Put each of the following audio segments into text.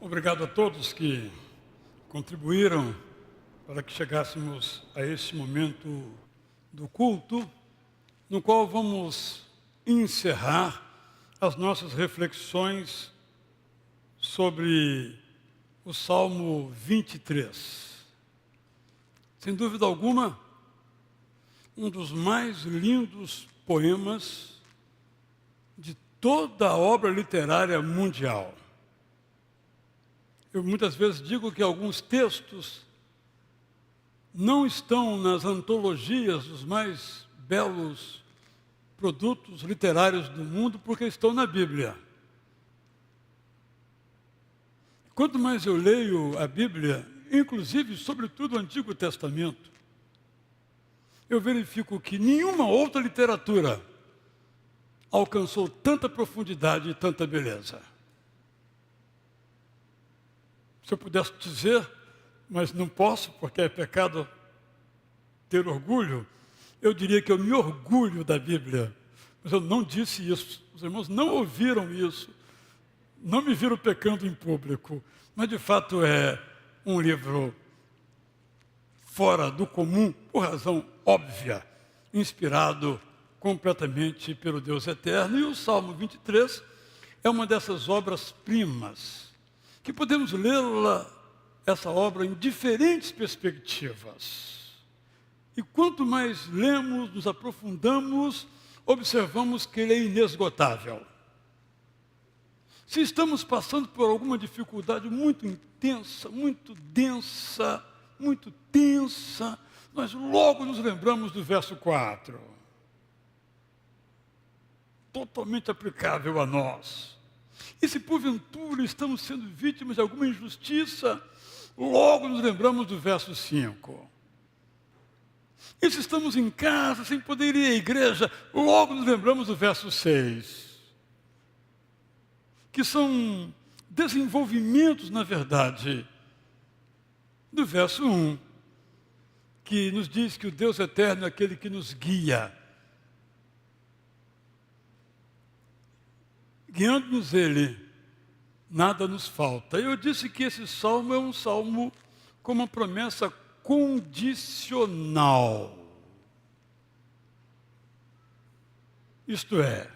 Obrigado a todos que contribuíram para que chegássemos a este momento do culto, no qual vamos encerrar as nossas reflexões sobre o Salmo 23. Sem dúvida alguma, um dos mais lindos poemas de toda a obra literária mundial. Eu muitas vezes digo que alguns textos não estão nas antologias dos mais belos produtos literários do mundo porque estão na Bíblia. Quanto mais eu leio a Bíblia, inclusive, sobretudo o Antigo Testamento, eu verifico que nenhuma outra literatura alcançou tanta profundidade e tanta beleza. Se eu pudesse dizer, mas não posso, porque é pecado ter orgulho, eu diria que eu me orgulho da Bíblia. Mas eu não disse isso. Os irmãos não ouviram isso. Não me viram pecando em público. Mas, de fato, é um livro fora do comum, por razão óbvia, inspirado completamente pelo Deus eterno. E o Salmo 23 é uma dessas obras-primas, que podemos lê-la, essa obra, em diferentes perspectivas. E quanto mais lemos, nos aprofundamos, observamos que ele é inesgotável. Se estamos passando por alguma dificuldade muito intensa, muito densa, muito tensa, nós logo nos lembramos do verso 4. Totalmente aplicável a nós. E se porventura estamos sendo vítimas de alguma injustiça, logo nos lembramos do verso 5. E se estamos em casa, sem poder ir à igreja, logo nos lembramos do verso 6. Que são desenvolvimentos, na verdade, do verso 1, que nos diz que o Deus eterno é aquele que nos guia. Guiando-nos Ele, nada nos falta. Eu disse que esse salmo é um salmo com uma promessa condicional. Isto é,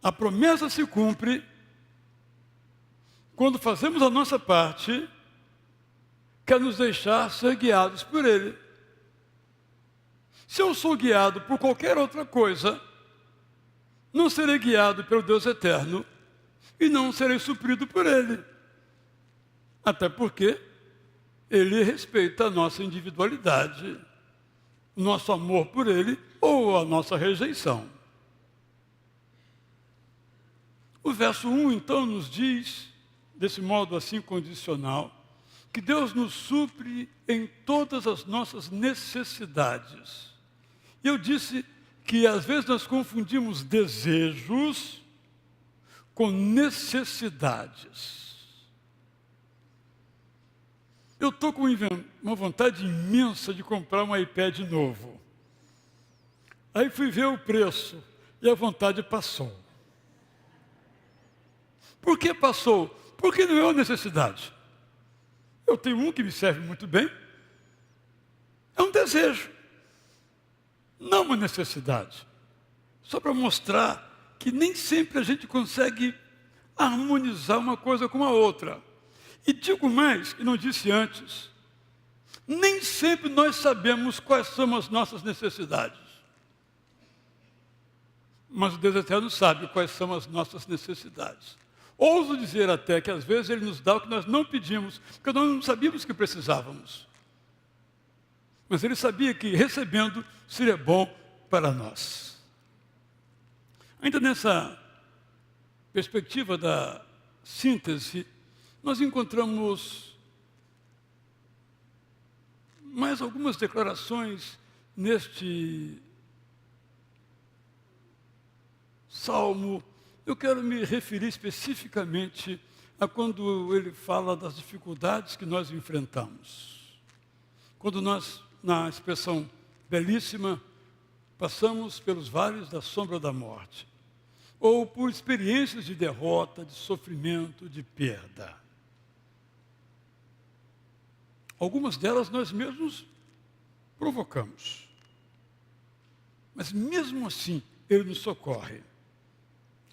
a promessa se cumpre quando fazemos a nossa parte, que é nos deixar ser guiados por Ele. Se eu sou guiado por qualquer outra coisa, não serei guiado pelo Deus eterno e não serei suprido por Ele. Até porque Ele respeita a nossa individualidade, o nosso amor por Ele ou a nossa rejeição. O verso 1, então, nos diz, desse modo assim condicional, que Deus nos supre em todas as nossas necessidades. E eu disse que às vezes nós confundimos desejos com necessidades. Eu estou com uma vontade imensa de comprar um iPad novo. Aí fui ver o preço e a vontade passou. Por que passou? Porque não é uma necessidade. Eu tenho um que me serve muito bem. É um desejo. Não uma necessidade. Só para mostrar que nem sempre a gente consegue harmonizar uma coisa com a outra. E digo mais, que não disse antes, nem sempre nós sabemos quais são as nossas necessidades. Mas o Deus eterno sabe quais são as nossas necessidades. Ouso dizer até que às vezes Ele nos dá o que nós não pedimos, porque nós não sabíamos que precisávamos. Mas Ele sabia que recebendo seria bom para nós. Ainda nessa perspectiva da síntese, nós encontramos mais algumas declarações neste salmo. Eu quero me referir especificamente a quando ele fala das dificuldades que nós enfrentamos. Quando nós, na expressão belíssima, passamos pelos vales da sombra da morte. ou por experiências de derrota, de sofrimento, de perda. Algumas delas nós mesmos provocamos. Mas mesmo assim, Ele nos socorre.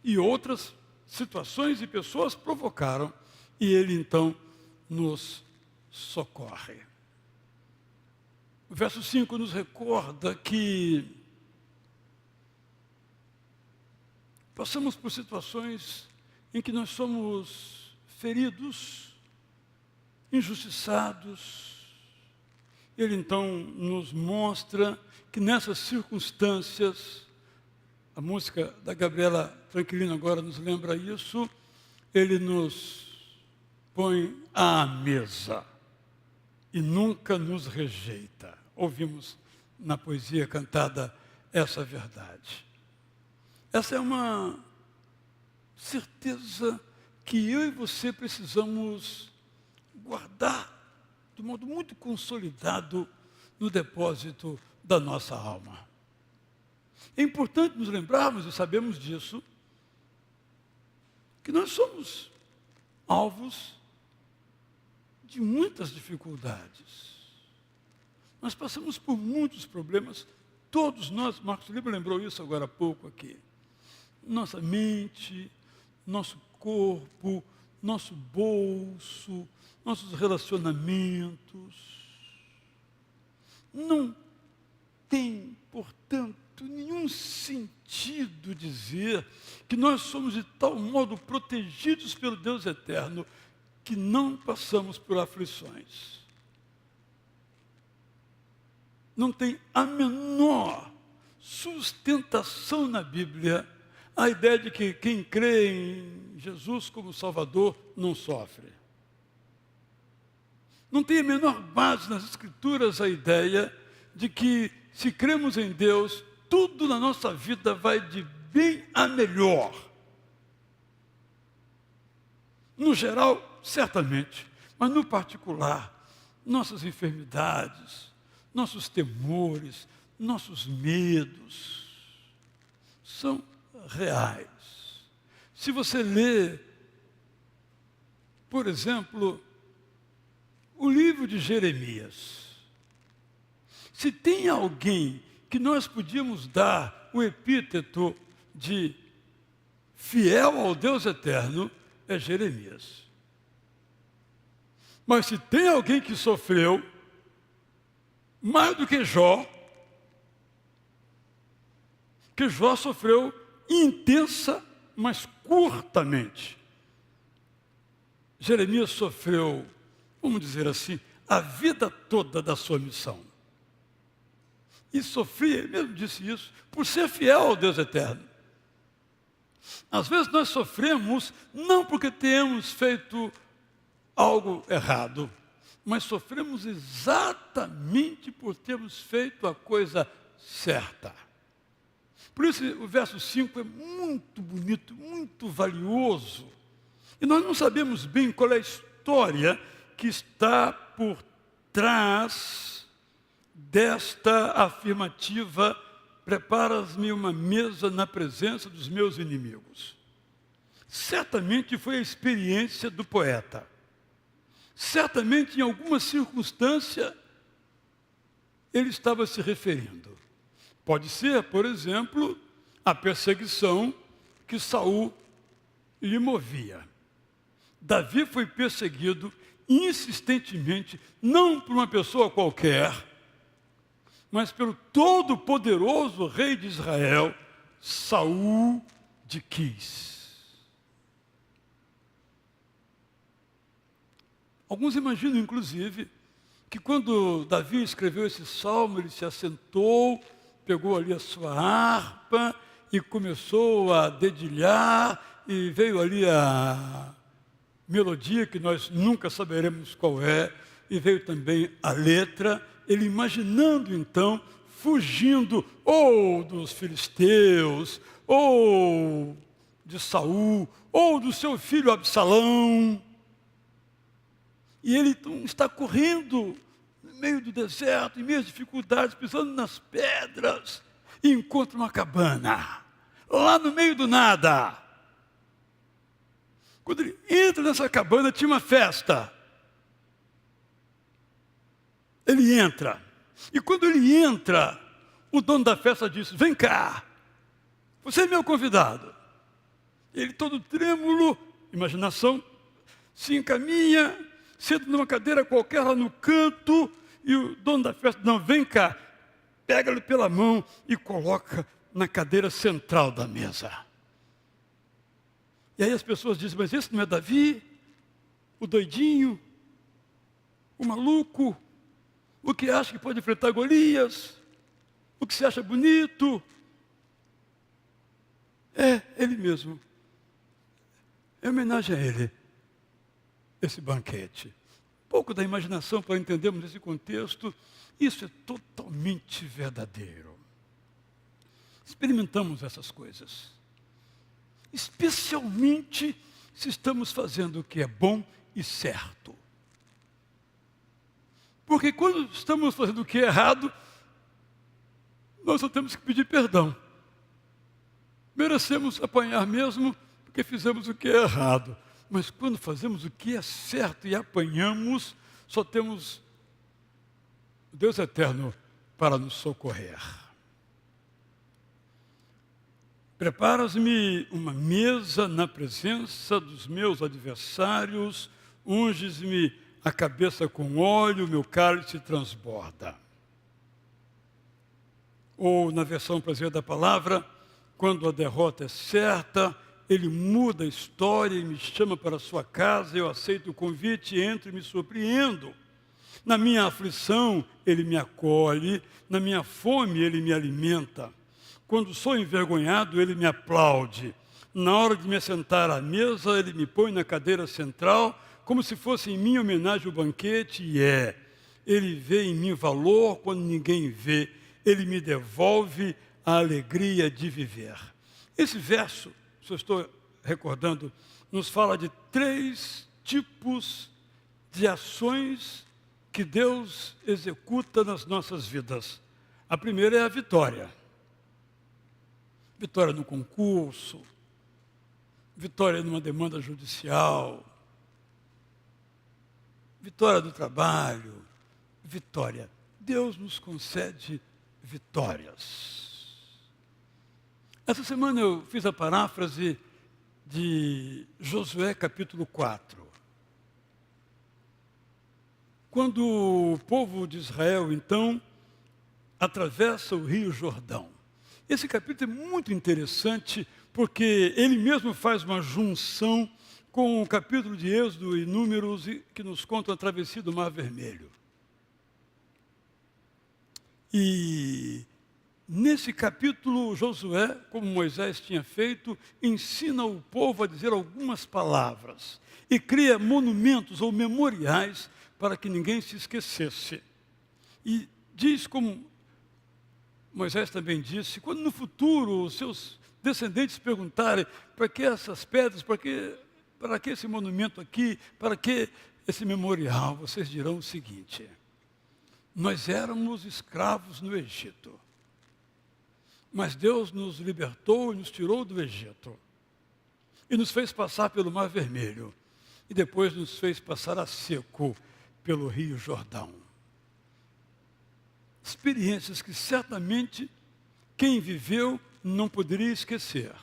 E outras situações e pessoas provocaram, e Ele então nos socorre. O verso 5 nos recorda que passamos por situações em que nós somos feridos, injustiçados. Ele então nos mostra que nessas circunstâncias, a música da Gabriela Tranquilino agora nos lembra isso, Ele nos põe à mesa e nunca nos rejeita. Ouvimos na poesia cantada essa verdade. Essa é uma certeza que eu e você precisamos guardar de modo muito consolidado no depósito da nossa alma. É importante nos lembrarmos, e sabemos disso, que nós somos alvos de muitas dificuldades. Nós passamos por muitos problemas, todos nós, Marcos Liber lembrou isso agora há pouco aqui. Nossa mente, nosso corpo, nosso bolso, nossos relacionamentos. Não tem, portanto, nenhum sentido dizer que nós somos de tal modo protegidos pelo Deus eterno que não passamos por aflições. Não tem a menor sustentação na Bíblia a ideia de que quem crê em Jesus como Salvador não sofre. Não tem a menor base nas Escrituras a ideia de que, se cremos em Deus, tudo na nossa vida vai de bem a melhor. No geral, certamente, mas no particular, nossas enfermidades, nossos temores, nossos medos são reais. Se você lê, por exemplo, o livro de Jeremias, se tem alguém que nós podíamos dar o epíteto de fiel ao Deus eterno, é Jeremias. Mas se tem alguém que sofreu mais do que Jó sofreu intensa, mas curtamente. Jeremias sofreu, vamos dizer assim, a vida toda da sua missão. E sofria, ele mesmo disse isso, por ser fiel ao Deus eterno. Às vezes nós sofremos não porque tenhamos feito algo errado, mas sofremos exatamente por termos feito a coisa certa. Por isso o verso 5 é muito bonito, muito valioso. E nós não sabemos bem qual é a história que está por trás desta afirmativa: preparas-me uma mesa na presença dos meus inimigos. Certamente foi a experiência do poeta. Certamente, em alguma circunstância, ele estava se referindo. Pode ser, por exemplo, a perseguição que Saul lhe movia. Davi foi perseguido insistentemente, não por uma pessoa qualquer, mas pelo todo-poderoso rei de Israel, Saul de Quis. Alguns imaginam, inclusive, que quando Davi escreveu esse salmo, ele se assentou, pegou ali a sua harpa e começou a dedilhar, e veio ali a melodia, que nós nunca saberemos qual é, e veio também a letra, ele imaginando então, fugindo ou dos filisteus, ou de Saul, ou do seu filho Absalão. E ele então está correndo no meio do deserto, em meio às dificuldades, pisando nas pedras, e encontra uma cabana. lá no meio do nada. Quando ele entra nessa cabana, tinha uma festa. Ele entra. E quando ele entra, o dono da festa disse: vem cá, você é meu convidado. Ele todo trêmulo, imaginação, se encaminha, senta numa cadeira qualquer lá no canto, e o dono da festa: não, vem cá, pega-lhe pela mão e coloca na cadeira central da mesa. E aí as pessoas dizem: mas esse não é Davi? O doidinho? O maluco? O que acha que pode enfrentar Golias? O que se acha bonito? É ele mesmo. É homenagem a ele, esse banquete. Um pouco da imaginação para entendermos esse contexto. Isso é totalmente verdadeiro. Experimentamos essas coisas. Especialmente se estamos fazendo o que é bom e certo. Porque quando estamos fazendo o que é errado, nós só temos que pedir perdão. Merecemos apanhar mesmo, porque fizemos o que é errado. Mas quando fazemos o que é certo e apanhamos, só temos Deus eterno para nos socorrer. Preparas-me uma mesa na presença dos meus adversários, unges-me a cabeça com óleo, meu cálice transborda. Ou, na versão prazer da palavra, quando a derrota é certa, ele muda a história e me chama para a sua casa, eu aceito o convite, entro e me surpreendo. Na minha aflição, ele me acolhe, na minha fome, ele me alimenta. Quando sou envergonhado, ele me aplaude. Na hora de me assentar à mesa, ele me põe na cadeira central, como se fosse em minha homenagem o banquete, e é. Ele vê em mim valor quando ninguém vê. Ele me devolve a alegria de viver. Esse verso, se eu estou recordando, nos fala de 3 tipos de ações que Deus executa nas nossas vidas. A primeira é a vitória. Vitória no concurso, vitória numa demanda judicial, vitória do trabalho, vitória. Deus nos concede vitórias. Essa semana eu fiz a paráfrase de Josué capítulo 4. Quando o povo de Israel, então, atravessa o Rio Jordão. Esse capítulo é muito interessante porque ele mesmo faz uma junção com o capítulo de Êxodo e Números que nos contam a travessia do Mar Vermelho. E nesse capítulo, Josué, como Moisés tinha feito, ensina o povo a dizer algumas palavras e cria monumentos ou memoriais para que ninguém se esquecesse. E diz como Moisés também disse, quando no futuro os seus descendentes perguntarem para que essas pedras, para que esse monumento aqui, para que esse memorial, vocês dirão o seguinte: nós éramos escravos no Egito, mas Deus nos libertou e nos tirou do Egito, e nos fez passar pelo Mar Vermelho, e depois nos fez passar a seco pelo Rio Jordão. Experiências que certamente quem viveu não poderia esquecer.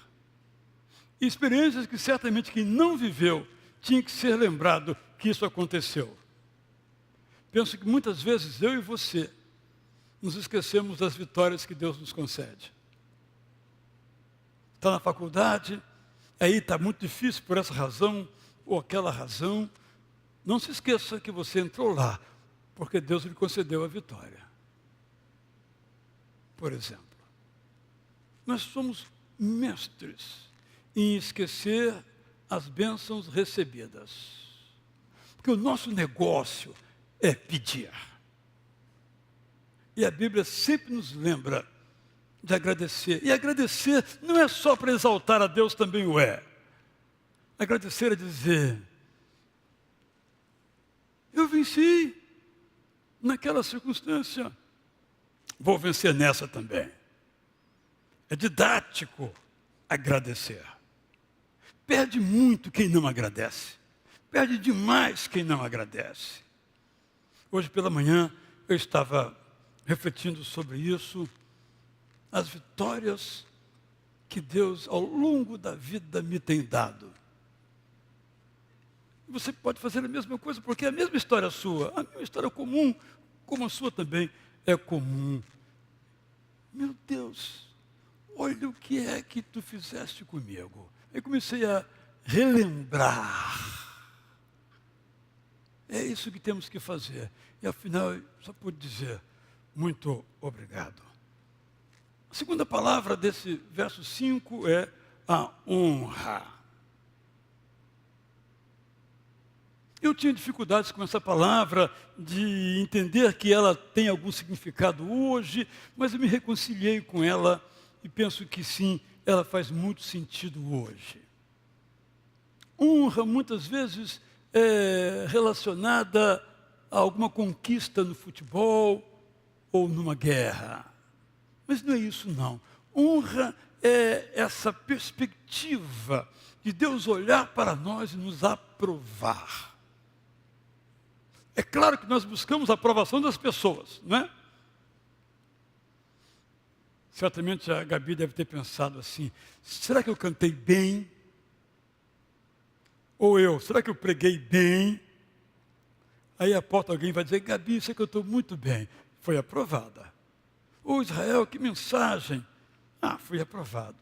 E experiências que certamente quem não viveu tinha que ser lembrado que isso aconteceu. Penso que muitas vezes eu e você nos esquecemos das vitórias que Deus nos concede. Está na faculdade, aí está muito difícil por essa razão ou aquela razão. Não se esqueça que você entrou lá, porque Deus lhe concedeu a vitória. Por exemplo, nós somos mestres em esquecer as bênçãos recebidas. Porque o nosso negócio é pedir. E a Bíblia sempre nos lembra de agradecer. E agradecer não é só para exaltar a Deus, também o é. Agradecer é dizer: eu venci naquela circunstância, vou vencer nessa também. É didático agradecer. Perde muito quem não agradece. Perde demais quem não agradece. Hoje pela manhã eu estava refletindo sobre isso, as vitórias que Deus ao longo da vida me tem dado. Você pode fazer a mesma coisa, porque é a mesma história sua, a minha história é comum, como a sua também é comum. Meu Deus, olha o que é que tu fizeste comigo. Eu comecei a relembrar. É isso que temos que fazer. E afinal, eu só pude dizer, muito obrigado. A segunda palavra desse verso 5 é a honra. Eu tinha dificuldades com essa palavra, de entender que ela tem algum significado hoje, mas eu me reconciliei com ela e penso que sim, ela faz muito sentido hoje. Honra, muitas vezes, é relacionada a alguma conquista no futebol ou numa guerra. Mas não é isso, não. Honra é essa perspectiva de Deus olhar para nós e nos aprovar. É claro que nós buscamos a aprovação das pessoas, não é? Certamente a Gabi deve ter pensado assim, será que eu cantei bem? Ou eu, será que eu preguei bem? Aí a porta alguém vai dizer, Gabi, você cantou muito bem. Foi aprovada. Ô Israel, que mensagem. Fui aprovado.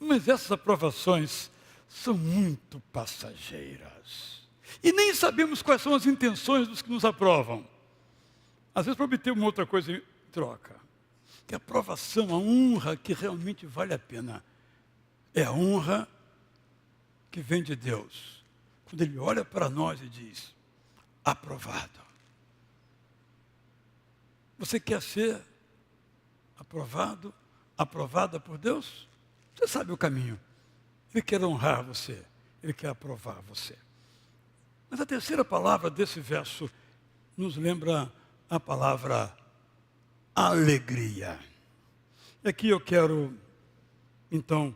Mas essas aprovações são muito passageiras. E nem sabemos quais são as intenções dos que nos aprovam. Às vezes para obter uma outra coisa em troca. Que a aprovação, a honra que realmente vale a pena, é a honra que vem de Deus. Quando Ele olha para nós e diz, aprovado. Você quer ser aprovado, aprovada por Deus? Você sabe o caminho. Ele quer honrar você. Ele quer aprovar você. Mas a terceira palavra desse verso nos lembra a palavra alegria. E aqui eu quero, então,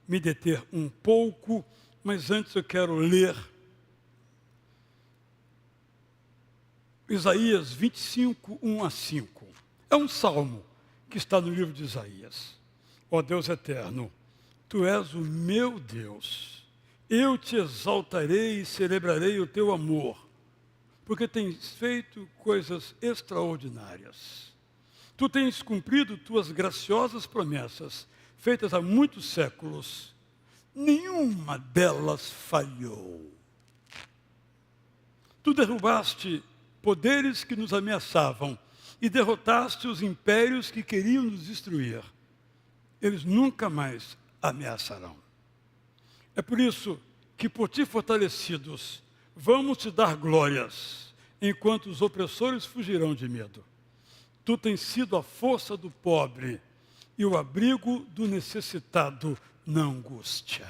me deter um pouco, mas antes eu quero ler Isaías 25, 1 a 5. É um salmo que está no livro de Isaías. Ó Deus eterno, Tu és o meu Deus. Eu te exaltarei e celebrarei o Teu amor, porque tens feito coisas extraordinárias. Tu tens cumprido Tuas graciosas promessas, feitas há muitos séculos. Nenhuma delas falhou. Tu derrubaste poderes que nos ameaçavam e derrotaste os impérios que queriam nos destruir. Eles nunca mais ameaçarão. É por isso que, por ti fortalecidos, vamos te dar glórias, enquanto os opressores fugirão de medo. Tu tens sido a força do pobre e o abrigo do necessitado na angústia.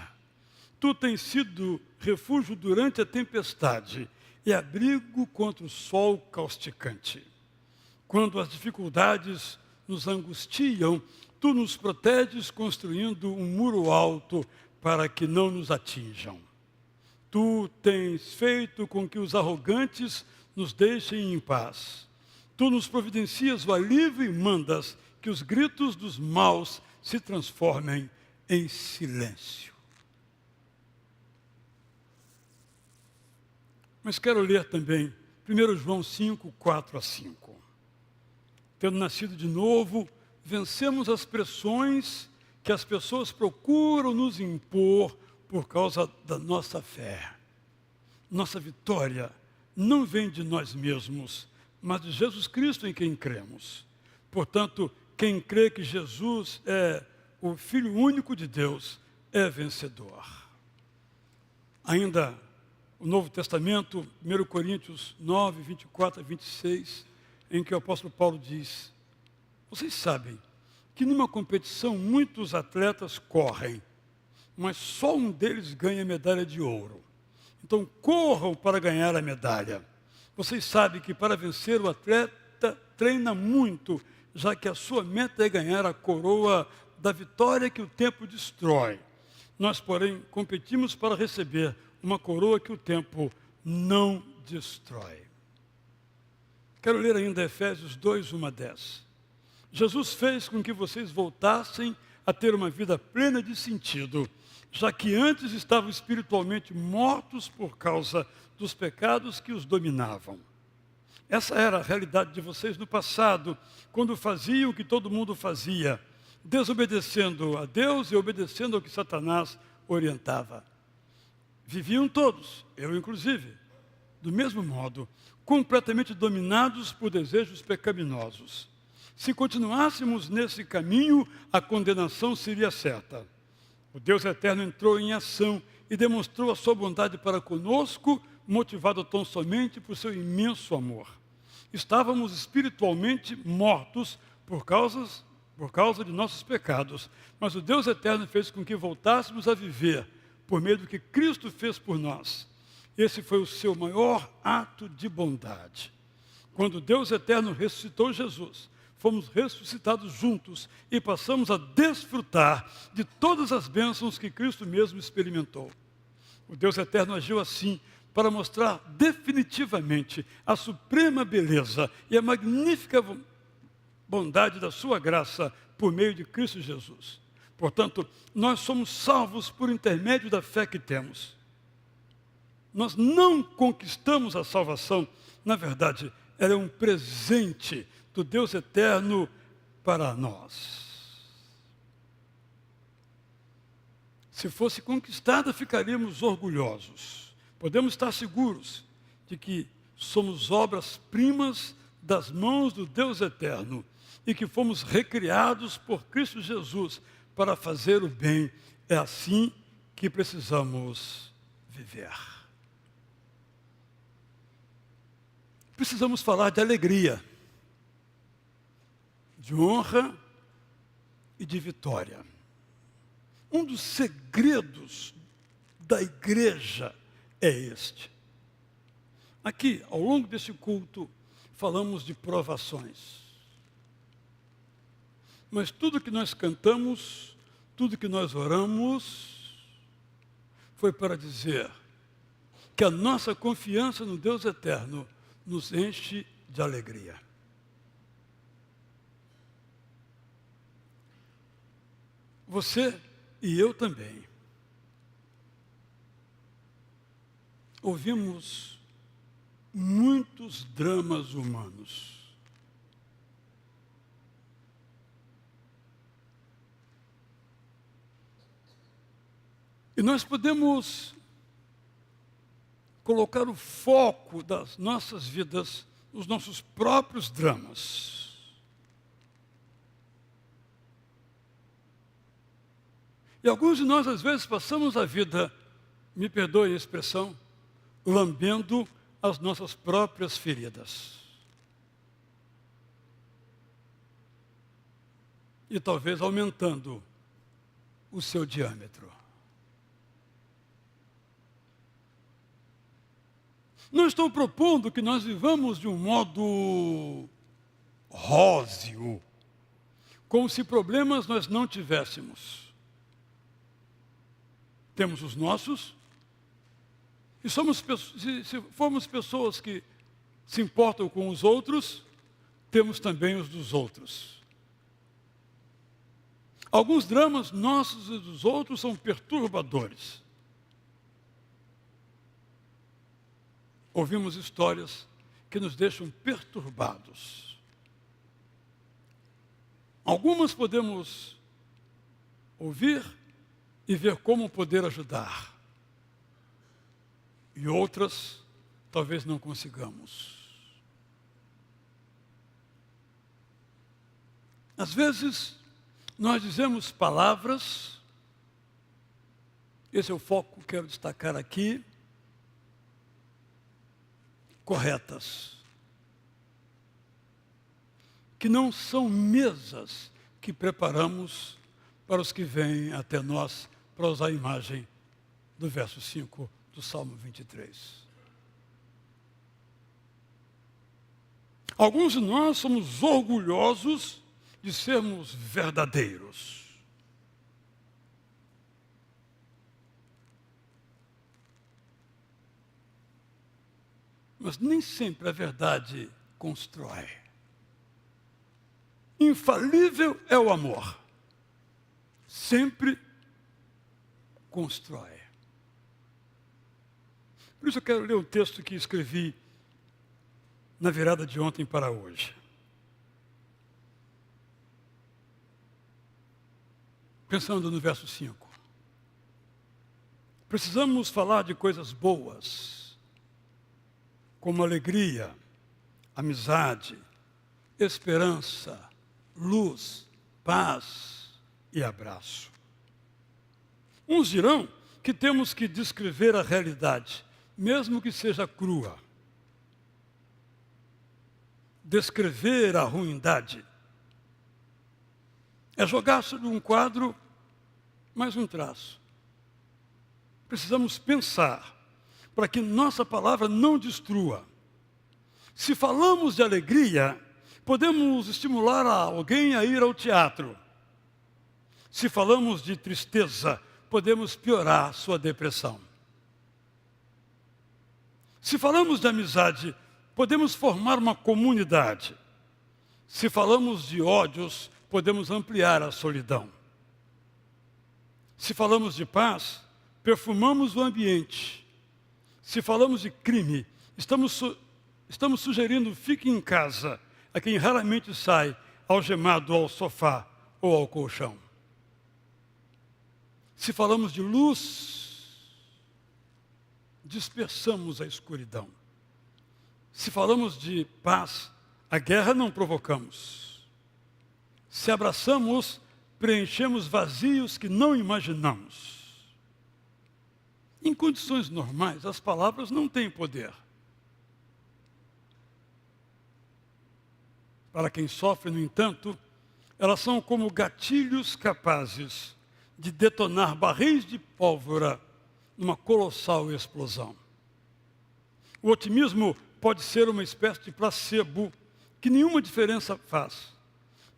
Tu tens sido refúgio durante a tempestade e abrigo contra o sol causticante. Quando as dificuldades nos angustiam, Tu nos proteges construindo um muro alto para que não nos atinjam. Tu tens feito com que os arrogantes nos deixem em paz. Tu nos providencias o alívio e mandas que os gritos dos maus se transformem em silêncio. Mas quero ler também 1 João 5, 4 a 5. Tendo nascido de novo, vencemos as pressões que as pessoas procuram nos impor por causa da nossa fé. Nossa vitória não vem de nós mesmos, mas de Jesus Cristo em quem cremos. Portanto, quem crê que Jesus é o Filho único de Deus é vencedor. Ainda o Novo Testamento, 1 Coríntios 9, 24 a 26, em que o apóstolo Paulo diz, vocês sabem que numa competição muitos atletas correm, mas só um deles ganha a medalha de ouro. Então corram para ganhar a medalha. Vocês sabem que para vencer o atleta treina muito, já que a sua meta é ganhar a coroa da vitória que o tempo destrói. Nós, porém, competimos para receber uma coroa que o tempo não destrói. Quero ler ainda Efésios 2, 1 a 10. Jesus fez com que vocês voltassem a ter uma vida plena de sentido, já que antes estavam espiritualmente mortos por causa dos pecados que os dominavam. Essa era a realidade de vocês no passado, quando faziam o que todo mundo fazia, desobedecendo a Deus e obedecendo ao que Satanás orientava. Viviam todos, eu inclusive, do mesmo modo, completamente dominados por desejos pecaminosos. Se continuássemos nesse caminho, a condenação seria certa. O Deus eterno entrou em ação e demonstrou a sua bondade para conosco, motivado tão somente por seu imenso amor. Estávamos espiritualmente mortos por causa de nossos pecados, mas o Deus eterno fez com que voltássemos a viver por meio do que Cristo fez por nós. Esse foi o seu maior ato de bondade. Quando Deus eterno ressuscitou Jesus, fomos ressuscitados juntos e passamos a desfrutar de todas as bênçãos que Cristo mesmo experimentou. O Deus eterno agiu assim para mostrar definitivamente a suprema beleza e a magnífica bondade da sua graça por meio de Cristo Jesus. Portanto, nós somos salvos por intermédio da fé que temos. Nós não conquistamos a salvação, na verdade, ela é um presente do Deus eterno para nós. Se fosse conquistada, ficaríamos orgulhosos. Podemos estar seguros de que somos obras-primas das mãos do Deus eterno e que fomos recriados por Cristo Jesus para fazer o bem. É assim que precisamos viver. Precisamos falar de alegria, de honra e de vitória. Um dos segredos da igreja é este. Aqui, ao longo desse culto, falamos de provações. Mas tudo que nós cantamos, tudo que nós oramos, foi para dizer que a nossa confiança no Deus eterno nos enche de alegria. Você e eu também ouvimos muitos dramas humanos. E nós podemos colocar o foco das nossas vidas nos nossos próprios dramas. E alguns de nós, às vezes, passamos a vida, me perdoe a expressão, lambendo as nossas próprias feridas. E talvez aumentando o seu diâmetro. Não estou propondo que nós vivamos de um modo róseo, como se problemas nós não tivéssemos. Temos os nossos, e se formos pessoas que se importam com os outros, temos também os dos outros. Alguns dramas nossos e dos outros são perturbadores. Ouvimos histórias que nos deixam perturbados. Algumas podemos ouvir e ver como poder ajudar. E outras, talvez não consigamos. Às vezes, nós dizemos palavras, esse é o foco que quero destacar aqui, corretas, que não são mesas que preparamos para os que vêm até nós, para usar a imagem do verso 5 do Salmo 23. Alguns de nós somos orgulhosos de sermos verdadeiros. Mas nem sempre a verdade constrói. Infalível é o amor. Sempre constrói. Por isso eu quero ler um texto que escrevi na virada de ontem para hoje. Pensando no verso 5. Precisamos falar de coisas boas, como alegria, amizade, esperança, luz, paz e abraço. Uns dirão que temos que descrever a realidade, mesmo que seja crua. Descrever a ruindade é jogar sobre um quadro mais um traço. Precisamos pensar para que nossa palavra não destrua. Se falamos de alegria, podemos estimular alguém a ir ao teatro. Se falamos de tristeza, podemos piorar sua depressão. Se falamos de amizade, podemos formar uma comunidade. Se falamos de ódios, podemos ampliar a solidão. Se falamos de paz, perfumamos o ambiente. Se falamos de crime, estamos sugerindo fique em casa a quem raramente sai algemado ao sofá ou ao colchão. Se falamos de luz, dispersamos a escuridão. Se falamos de paz, a guerra não provocamos. Se abraçamos, preenchemos vazios que não imaginamos. Em condições normais, as palavras não têm poder. Para quem sofre, no entanto, elas são como gatilhos capazes de detonar barris de pólvora numa colossal explosão. O otimismo pode ser uma espécie de placebo que nenhuma diferença faz,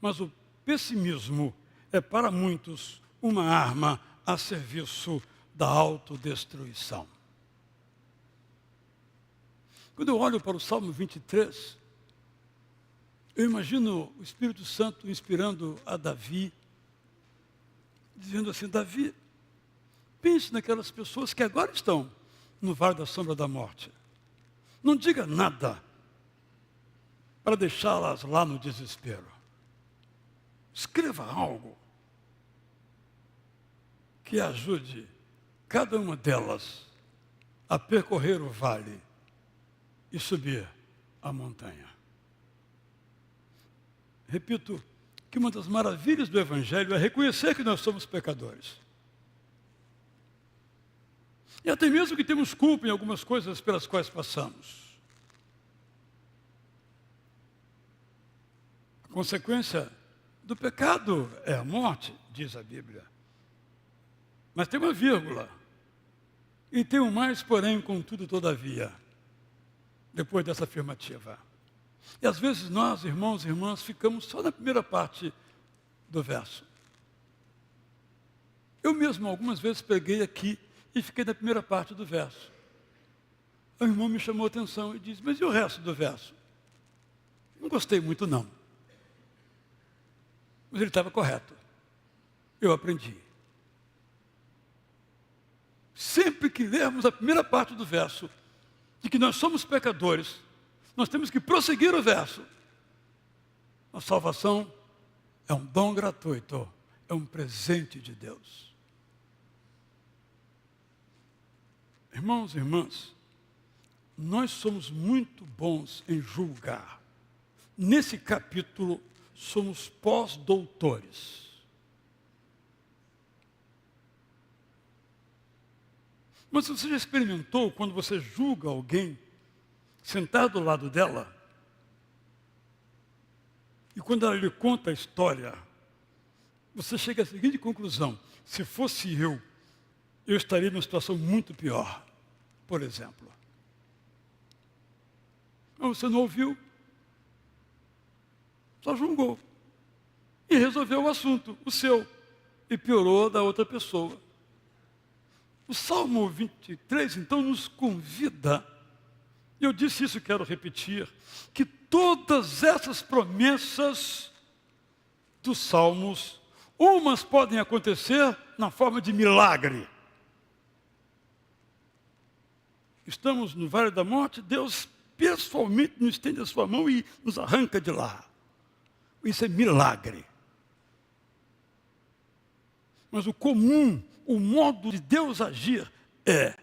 mas o pessimismo é para muitos uma arma a serviço da autodestruição. Quando eu olho para o Salmo 23, eu imagino o Espírito Santo inspirando a Davi, dizendo assim: Davi, pense naquelas pessoas que agora estão no vale da sombra da morte. Não diga nada para deixá-las lá no desespero. Escreva algo que ajude cada uma delas a percorrer o vale e subir a montanha. Repito que uma das maravilhas do Evangelho é reconhecer que nós somos pecadores. E até mesmo que temos culpa em algumas coisas pelas quais passamos. A consequência do pecado é a morte, diz a Bíblia. Mas tem uma vírgula. E tem um mais, porém, contudo, todavia, depois dessa afirmativa. E às vezes nós, irmãos e irmãs, ficamos só na primeira parte do verso. Eu mesmo, algumas vezes, peguei aqui e fiquei na primeira parte do verso. O irmão me chamou a atenção e disse: mas e o resto do verso? Não gostei muito, não. Mas ele estava correto. Eu aprendi. Sempre que lermos a primeira parte do verso, de que nós somos pecadores, nós temos que prosseguir o verso. A salvação é um dom gratuito, é um presente de Deus. Irmãos e irmãs, nós somos muito bons em julgar. Nesse capítulo, somos pós-doutores. Mas você já experimentou quando você julga alguém sentado ao lado dela e quando ela lhe conta a história, você chega à seguinte conclusão: se fosse eu estaria numa situação muito pior, por exemplo. Mas você não ouviu, só julgou e resolveu o assunto, o seu, e piorou da outra pessoa. O Salmo 23, então, nos convida, Eu disse isso e quero repetir, que todas essas promessas dos Salmos, umas podem acontecer na forma de milagre. Estamos no vale da morte, Deus pessoalmente nos estende a sua mão e nos arranca de lá. Isso é milagre. Mas o comum, o modo de Deus agir é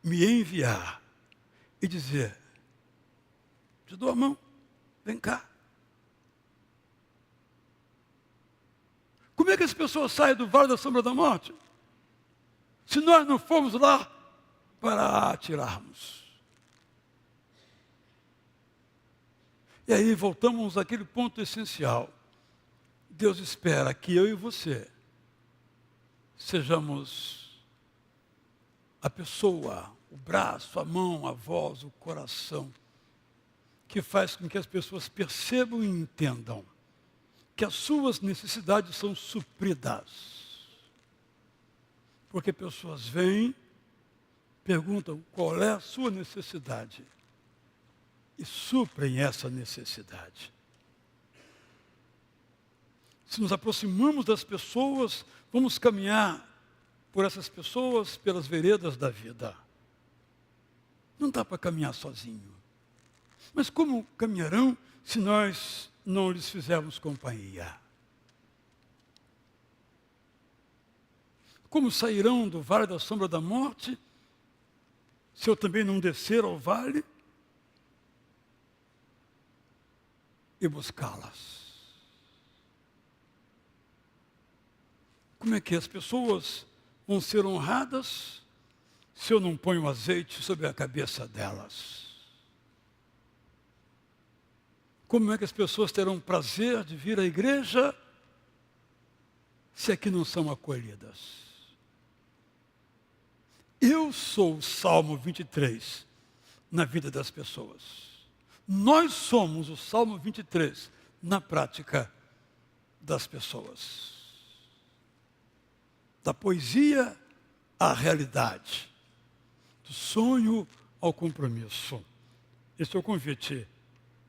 me enviar e dizer, te dou a mão, vem cá. Como é que as pessoas saem do vale da sombra da morte? Se nós não formos lá para atirarmos. E aí voltamos àquele ponto essencial. Deus espera que eu e você sejamos a pessoa, o braço, a mão, a voz, o coração, que faz com que as pessoas percebam e entendam que as suas necessidades são supridas. Porque pessoas vêm, perguntam qual é a sua necessidade e suprem essa necessidade. Se nos aproximamos das pessoas, vamos caminhar por essas pessoas pelas veredas da vida. Não dá para caminhar sozinho. Mas como caminharão se nós não lhes fizermos companhia? Como sairão do vale da sombra da morte, se eu também não descer ao vale e buscá-las? Como é que as pessoas vão ser honradas se eu não ponho azeite sobre a cabeça delas? Como é que as pessoas terão prazer de vir à igreja se aqui não são acolhidas? Eu sou o Salmo 23 na vida das pessoas. Nós somos o Salmo 23 na prática das pessoas. Da poesia à realidade, do sonho ao compromisso. Esse é o convite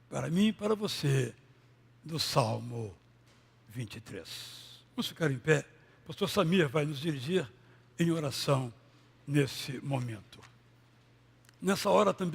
para mim e para você do Salmo 23. Vamos ficar em pé. O pastor Samir vai nos dirigir em oração nesse momento. Nessa hora também